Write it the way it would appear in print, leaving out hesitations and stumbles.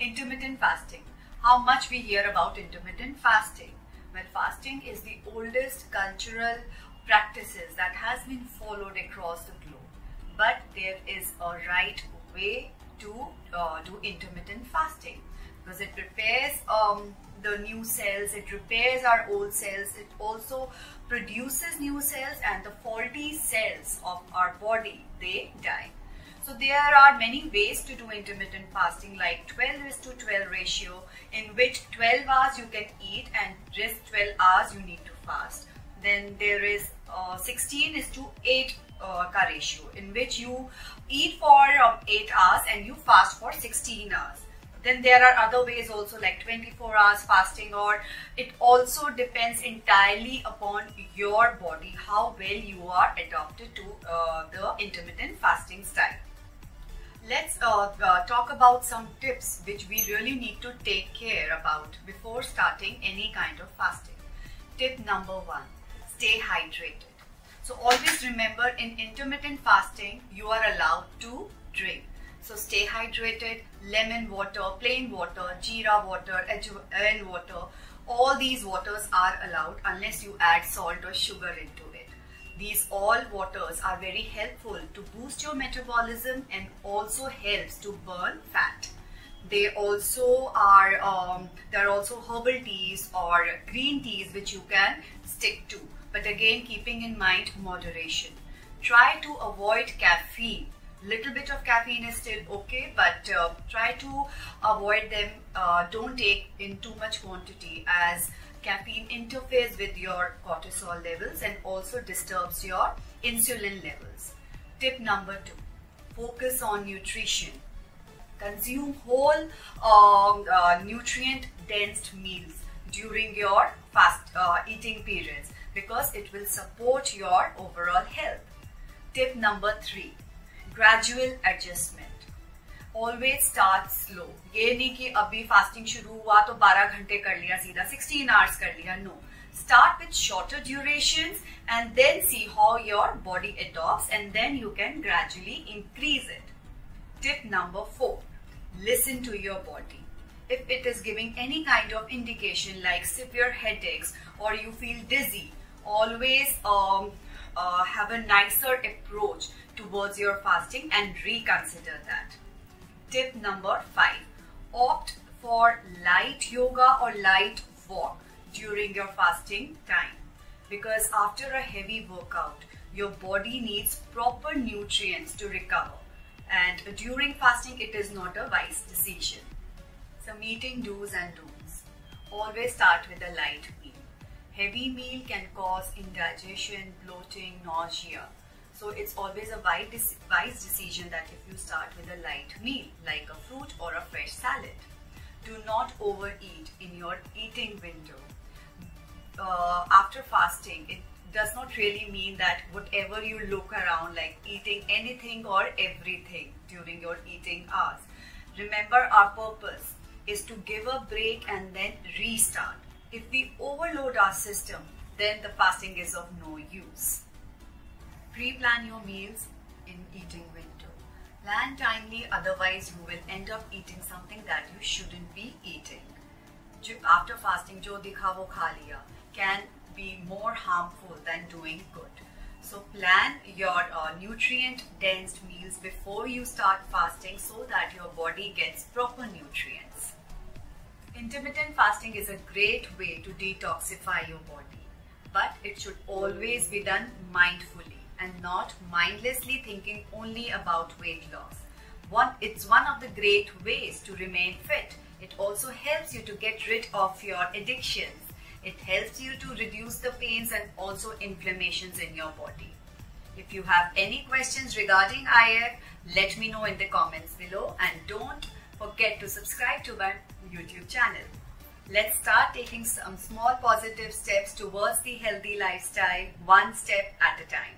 Intermittent fasting. How much we hear about intermittent fasting. Well, fasting is the oldest cultural practices that has been followed across the globe. But there is a right way to do intermittent fasting because it repairs the new cells, it repairs our old cells, it also produces new cells, and the faulty cells of our body, they die. So there are many ways to do intermittent fasting, like 12:12 ratio, in which 12 hours you can eat and rest 12 hours you need to fast. Then there is 16:8 ka ratio, in which you eat for 8 hours and you fast for 16 hours. Then there are other ways also, like 24 hours fasting, or it also depends entirely upon your body, how well you are adapted to the intermittent fasting style. Let's talk about some tips which we really need to take care about before starting any kind of fasting. Tip number 1, stay hydrated. So always remember, in intermittent fasting, you are allowed to drink. So stay hydrated. Lemon water, plain water, jeera water, ajwain water, all these waters are allowed unless you add salt or sugar into it. These all waters are very helpful to boost your metabolism and also helps to burn fat. They also are, there are also herbal teas or green teas which you can stick to. But again, keeping in mind moderation. Try to avoid caffeine. Little bit of caffeine is still okay, but try to avoid them. Don't take in too much quantity, as caffeine interferes with your cortisol levels and also disturbs your insulin levels. Tip number 2, focus on nutrition. Consume whole nutrient dense meals during your fast eating periods, because it will support your overall health. Tip number 3, gradual adjustment. Always start slow. ये नहीं कि अभी fasting शुरू हुआ तो 12 घंटे कर लिया सीधा 16 hours कर लिया. No. Start with shorter durations and then see how your body adopts, and then you can gradually increase it. Tip number 4, listen to your body. If it is giving any kind of indication like severe headaches or you feel dizzy, always have a nicer approach towards your fasting and reconsider that. Tip number 5, opt for light yoga or light walk during your fasting time, because after a heavy workout, your body needs proper nutrients to recover, and during fasting it is not a wise decision. Some eating do's and don'ts. Always start with a light meal. Heavy meal can cause indigestion, bloating, nausea. So it's always a wise decision that if you start with a light meal, like a fruit or a fresh salad. Do not overeat in your eating window. After fasting, it does not really mean that whatever you look around, like eating anything or everything during your eating hours. Remember, our purpose is to give a break and then restart. If we overload our system, then the fasting is of no use. Pre-plan your meals in eating window. Plan timely, otherwise you will end up eating something that you shouldn't be eating. After fasting, jo dikha wo kha liya can be more harmful than doing good. So plan your nutrient dense meals before you start fasting so that your body gets proper nutrients. Intermittent fasting is a great way to detoxify your body, but it should always be done mindfully and not mindlessly thinking only about weight loss. It's one of the great ways to remain fit. It also helps you to get rid of your addictions. It helps you to reduce the pains and also inflammations in your body. If you have any questions regarding IF, let me know in the comments below, and don't forget to subscribe to my YouTube channel. Let's start taking some small positive steps towards the healthy lifestyle, one step at a time.